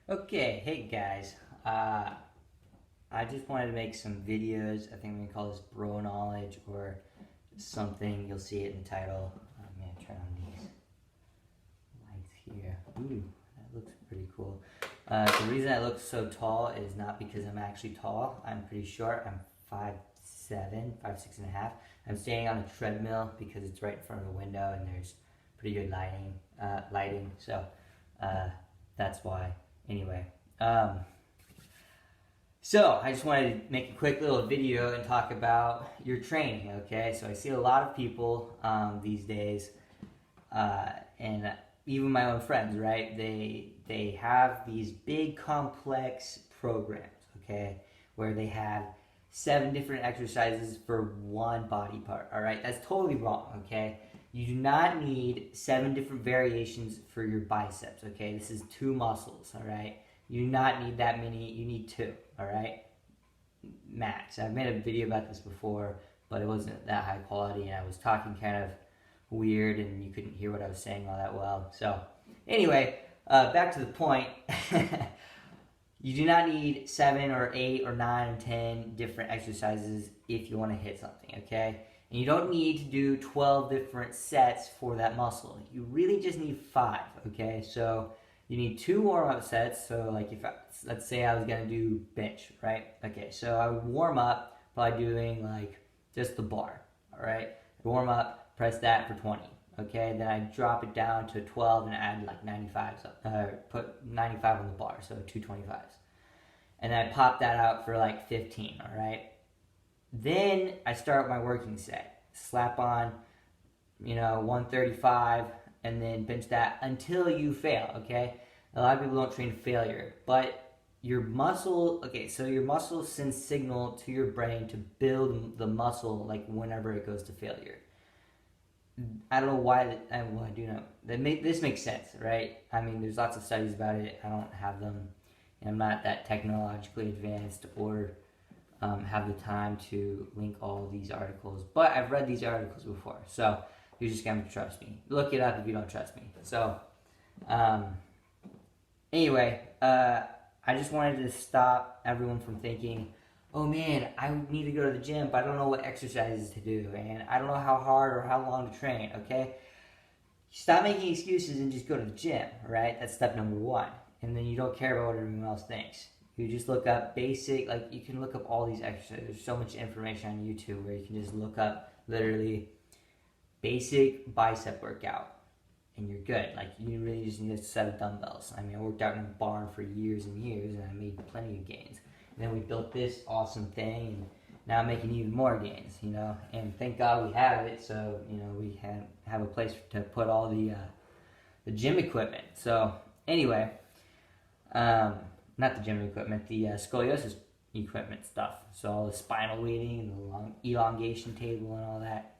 Okay, hey guys. I just wanted to make some videos. I think I'm gonna call this Bro Knowledge or something. You'll see it in the title. I'm gonna turn on these lights here. Ooh, that looks pretty cool. The reason I look so tall is not because I'm actually tall. I'm pretty short. I'm 5'7", 5'6.5". I'm standing on a treadmill because it's right in front of the window and there's pretty good lighting. So that's why. Anyway, um, so I just wanted to make a quick little video and talk about your training. Okay, so I see a lot of people these days, and even my own friends, right? They have these big complex programs, okay, where they have 7 different exercises for one body part. All right, that's totally wrong. Okay, you do not need 7 different variations for your biceps. Okay, this is 2 muscles. All right, you do not need that many. You need 2. All right, max. I've made a video about this before, but it wasn't that high quality, and I was talking kind of weird, and you couldn't hear what I was saying all that well. So, anyway, back to the point. You do not need 7 or 8 or 9 or 10 different exercises if you want to hit something, okay? And you don't need to do 12 different sets for that muscle. You really just need 5, okay? So you need 2 warm-up sets. So like let's say I was gonna do bench, right? Okay, so I would warm up by doing like just the bar, all right? Warm up, press that for 20. Okay, then I drop it down to 12 and add like 95s, put 95 on the bar, so 225s. And then I pop that out for like 15, all right? Then I start my working set. Slap on, 135, and then bench that until you fail, okay? A lot of people don't train failure, but your muscle, okay, so your muscle sends signal to your brain to build the muscle like whenever it goes to failure. I don't know why. Well, I do know this makes sense, right? I mean, there's lots of studies about it. I don't have them, and I'm not that technologically advanced or have the time to link all these articles. But I've read these articles before, so you're just gonna trust me. Look it up if you don't trust me. So, anyway, I just wanted to stop everyone from thinking, oh man, I need to go to the gym, but I don't know what exercises to do, and I don't know how hard or how long to train, okay? Stop making excuses and just go to the gym, right? That's step number 1. And then you don't care about what everyone else thinks. You just look up basic, like you can look up all these exercises. There's so much information on YouTube where you can just look up literally basic bicep workout and you're good. Like you really just need a set of dumbbells. I mean, I worked out in a barn for years and years and I made plenty of gains. And then we built this awesome thing and now I'm making even more gains, and thank God we have it, so, we have a place to put all the gym equipment. So, anyway, not the gym equipment, the scoliosis equipment stuff. So, all the spinal weighting and the long elongation table and all that.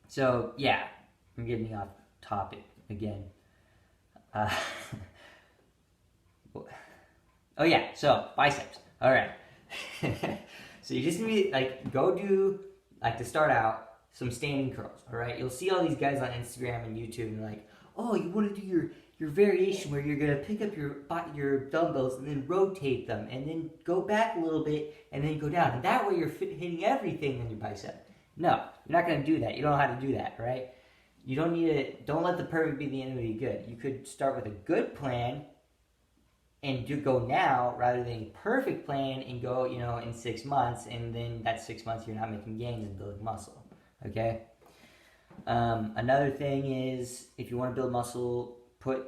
So, yeah, I'm getting off topic again. Oh, yeah, so biceps. All right. So you just need go do to start out some standing curls. All right, you'll see all these guys on Instagram and YouTube and they're like, oh, you want to do your variation where you're gonna pick up your dumbbells and then rotate them and then go back a little bit and then go down, and that way you're hitting everything on your bicep. No, you're not gonna do that. You don't know how to do that, right? You don't need it. Don't let the perfect be the enemy of good. You could start with a good plan and you go now rather than a perfect plan and go, in 6 months, and then that 6 months you're not making gains and building muscle. Okay. Another thing is if you want to build muscle,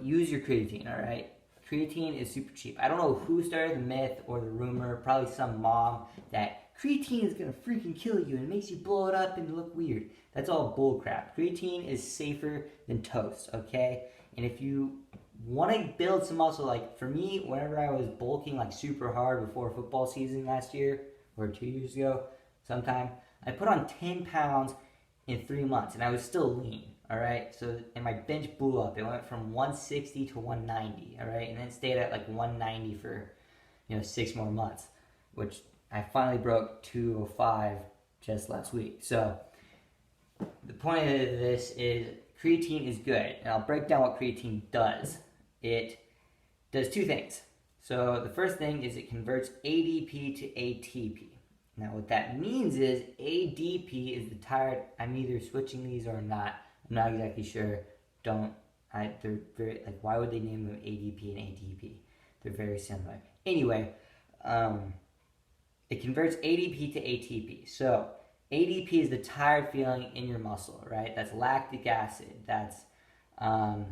use your creatine. All right. Creatine is super cheap. I don't know who started the myth or the rumor. Probably some mom that creatine is gonna freaking kill you and it makes you blow it up and look weird. That's all bull crap. Creatine is safer than toast. Okay. And if you want to build some muscle, like for me, whenever I was bulking like super hard before football season last year or 2 years ago sometime, I put on 10 pounds in 3 months and I was still lean. All right, so and my bench blew up. It went from 160 to 190. All right, and then stayed at like 190 for 6 more months, which I finally broke 205 just last week. So the point of this is creatine is good, and I'll break down what creatine does it does two things. So the first thing is it converts ADP to ATP. Now what that means is ADP is the tired. I'm either switching these or not. I'm not exactly sure. They're very, like, why would they name them ADP and ATP? They're very similar. Anyway, it converts ADP to ATP. So ADP is the tired feeling in your muscle, right? That's lactic acid. That's, I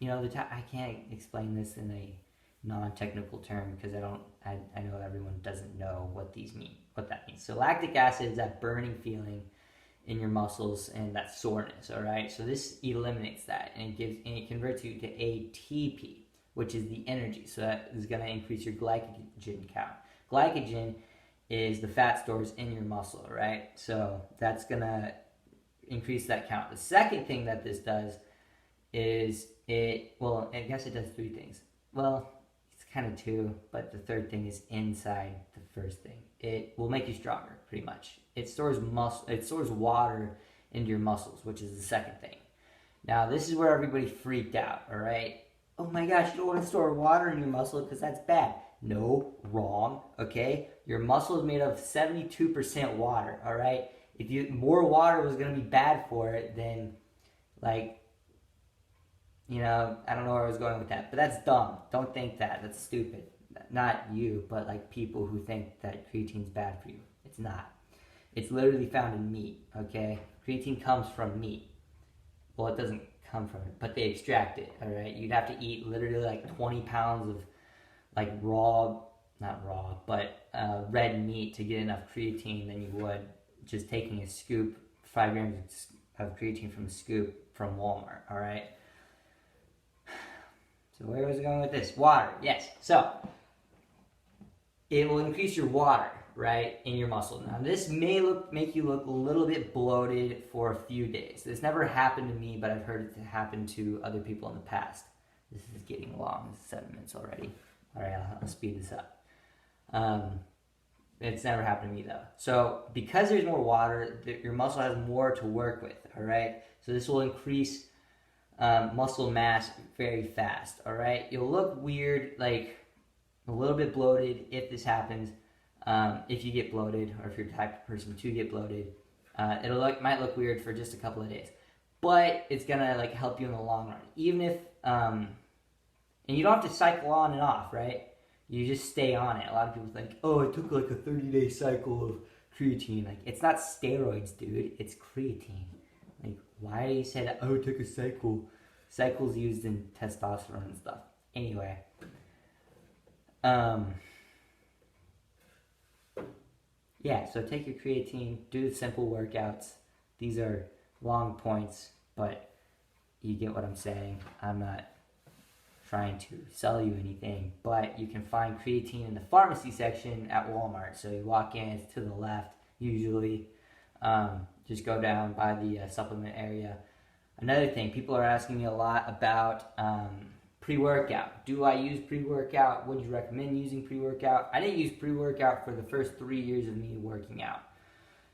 can't explain this in a non-technical term because I know everyone doesn't know what that means. So lactic acid is that burning feeling in your muscles and that soreness, all right? So this eliminates that, and it converts you to ATP, which is the energy. So that is going to increase your glycogen count. Glycogen is the fat stores in your muscle, right? So that's going to increase that count. The second thing that this does is I guess it does three things. Well, it's kind of two, but the third thing is inside the first thing. It will make you stronger, pretty much. It stores water into your muscles, which is the second thing. Now, this is where everybody freaked out, all right? Oh my gosh, you don't want to store water in your muscle because that's bad. No, wrong, okay? Your muscle is made of 72% water, all right? If more water was going to be bad for it, then, I don't know where I was going with that. But that's dumb. Don't think that. That's stupid. Not you, but, people who think that creatine's bad for you. It's not. It's literally found in meat, okay? Creatine comes from meat. Well, it doesn't come from it, but they extract it, all right? You'd have to eat literally 20 pounds of red meat to get enough creatine than you would just taking a scoop, 5 grams of creatine from a scoop from Walmart, all right? So where was I going with this? Water, yes. So it will increase your water, right, in your muscle. Now this may make you look a little bit bloated for a few days. This never happened to me, but I've heard it happen to other people in the past. This is getting long. It's 7 minutes already. All right, I'll speed this up. It's never happened to me though. So because there's more water, your muscle has more to work with. All right. So this will increase muscle mass very fast. All right. You'll look weird, like a little bit bloated if this happens. If you get bloated, or if you're the type of person to get bloated, might look weird for just a couple of days, but it's gonna help you in the long run. Even if and you don't have to cycle on and off, right? You just stay on it. A lot of people think, oh, I took a 30-day cycle of creatine. It's not steroids, dude. It's creatine. Why you say that? Oh, I took a cycle. Cycles used in testosterone and stuff. Anyway, yeah. So take your creatine. Do the simple workouts. These are long points, but you get what I'm saying. I'm not trying to sell you anything, but you can find creatine in the pharmacy section at Walmart. So you walk in, it's to the left usually. Just go down by the supplement area. Another thing, people are asking me a lot about pre-workout. Do I use pre-workout? Would you recommend using pre-workout? I didn't use pre-workout for the first 3 years of me working out.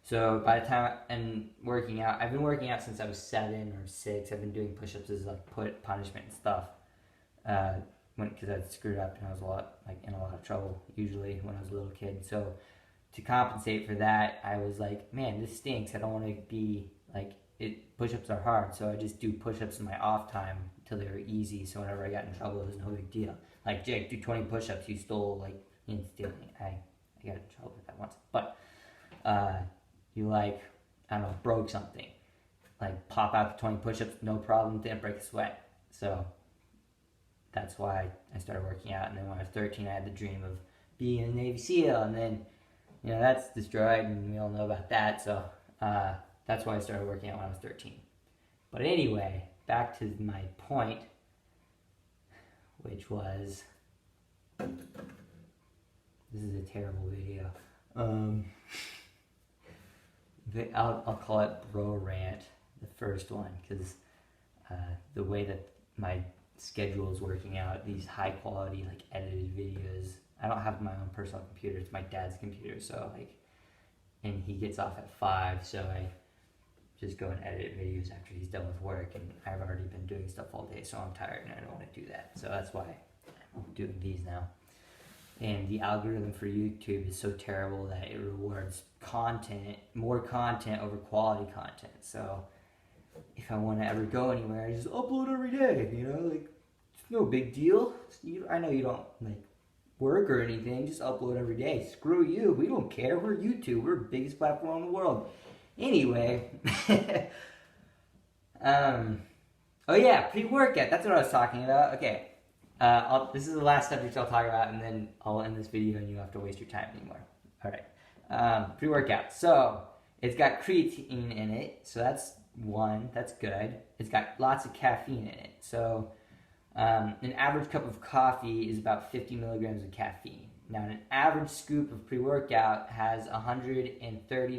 So by the time I'm working out, I've been working out since I was 7 or 6. I've been doing push-ups as punishment and stuff. Because I screwed up and I was in a lot of trouble usually when I was a little kid. So to compensate for that, I was like, man, this stinks. I don't want to be push-ups are hard, so I just do push-ups in my off time until they were easy. So whenever I got in trouble, it was no big deal. Jake, do 20 push-ups. You stole stealing. I got in trouble with that once. But you I don't know, broke something. Pop out the 20 push-ups, no problem. Didn't break a sweat. So that's why I started working out. And then when I was 13, I had the dream of being a Navy SEAL. And then, that's destroyed, and we all know about that. So that's why I started working out when I was 13. But anyway, back to my point, which was, this is a terrible video. I'll call it Bro Rant, the first one, because the way that my schedule is working out, these high quality edited videos. I don't have my own personal computer, it's my dad's computer, so and he gets off at 5, so I just go and edit videos after he's done with work, and I've already been doing stuff all day, so I'm tired and I don't want to do that. So that's why I'm doing these now. And the algorithm for YouTube is so terrible that it rewards more content over quality content. So if I want to ever go anywhere, I just upload every day, you know, like, it's no big deal. I know you don't, like, work or anything, just upload every day. Screw you, we don't care, we're YouTube, we're the biggest platform in the world. Anyway, oh yeah, pre-workout, that's what I was talking about. Okay, this is the last subject I'll talk about, and then I'll end this video and you don't have to waste your time anymore. Alright, pre-workout. So, it's got creatine in it, so that's good. It's got lots of caffeine in it. So, an average cup of coffee is about 50 milligrams of caffeine. Now, an average scoop of pre-workout has 130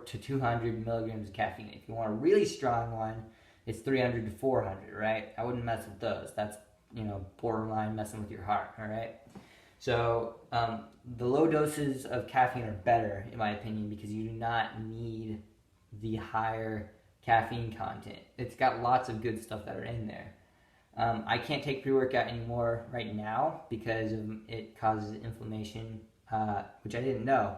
to 200 milligrams of caffeine. If you want a really strong one, it's 300 to 400, right? I wouldn't mess with those. That's, you know, borderline messing with your heart, all right? So, the low doses of caffeine are better, in my opinion, because you do not need the higher caffeine content. It's got lots of good stuff that are in there. I can't take pre-workout anymore right now because it causes inflammation, which I didn't know,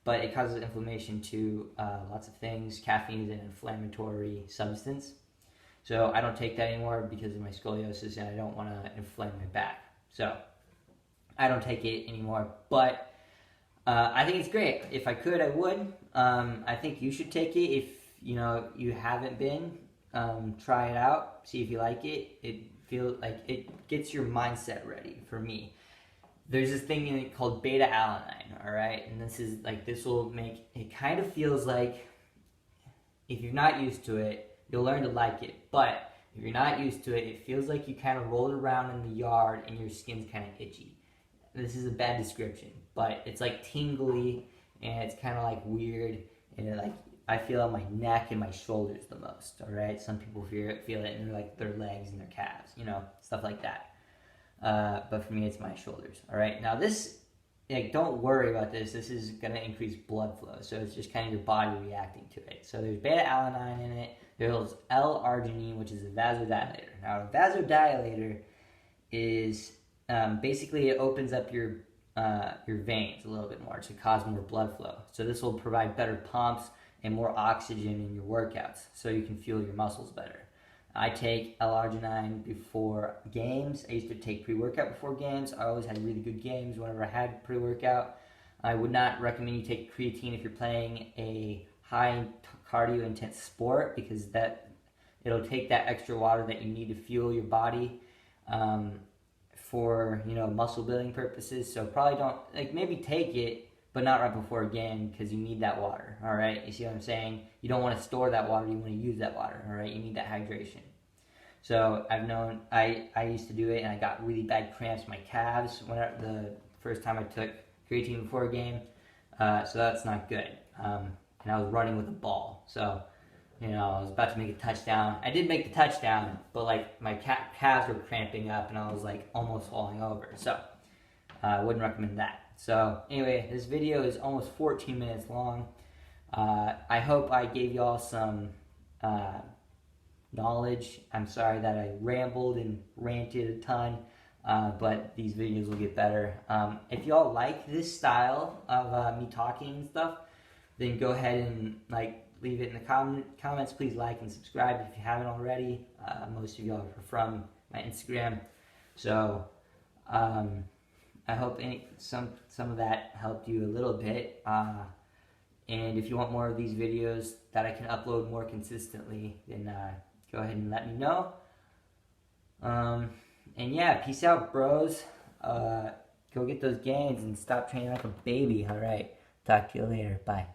but it causes inflammation to lots of things. Caffeine is an inflammatory substance. So I don't take that anymore because of my scoliosis, and I don't want to inflame my back. So I don't take it anymore, but I think it's great. If I could, I would. I think you should take it if you haven't been. Try it out, see if you like it. It feels like it gets your mindset ready. For me, there's this thing in it called beta alanine. All right, and this will make it kind of feels like, if you're not used to it, you'll learn to like it. But if you're not used to it, it feels like you kind of roll around in the yard and your skin's kind of itchy. This is a bad description, but it's like tingly and it's kind of like weird, and I feel on my neck and my shoulders the most. All right, some people feel it in their legs and their calves, stuff like that. But for me, it's my shoulders. All right, now this, don't worry about this. This is gonna increase blood flow, so it's just kind of your body reacting to it. So there's beta alanine in it. There's L-arginine, which is a vasodilator. Now, a vasodilator is basically, it opens up your veins a little bit more to cause more blood flow. So this will provide better pumps and more oxygen in your workouts, so you can fuel your muscles better. I take L-arginine before games. I used to take pre-workout before games. I always had really good games whenever I had pre-workout. I would not recommend you take creatine if you're playing a high cardio intense sport, because it'll take that extra water that you need to fuel your body for muscle building purposes. So probably don't, maybe take it, but not right before a game, because you need that water. All right, you see what I'm saying? You don't want to store that water, you want to use that water. All right, you need that hydration. So I've known, I used to do it, and I got really bad cramps in my calves the first time I took creatine before a game. So that's not good. And I was running with a ball, so I was about to make a touchdown. I did make the touchdown, but my calves were cramping up, and I was almost falling over. So I wouldn't recommend that. So anyway, this video is almost 14 minutes long. I hope I gave y'all some knowledge. I'm sorry that I rambled and ranted a ton, but these videos will get better. If y'all like this style of me talking and stuff, then go ahead and leave it in the comments. Please like and subscribe if you haven't already. Most of y'all are from my Instagram, so I hope some of that helped you a little bit. And if you want more of these videos that I can upload more consistently, then go ahead and let me know. And yeah, peace out, bros. Go get those gains and stop training like a baby. All right, talk to you later. Bye.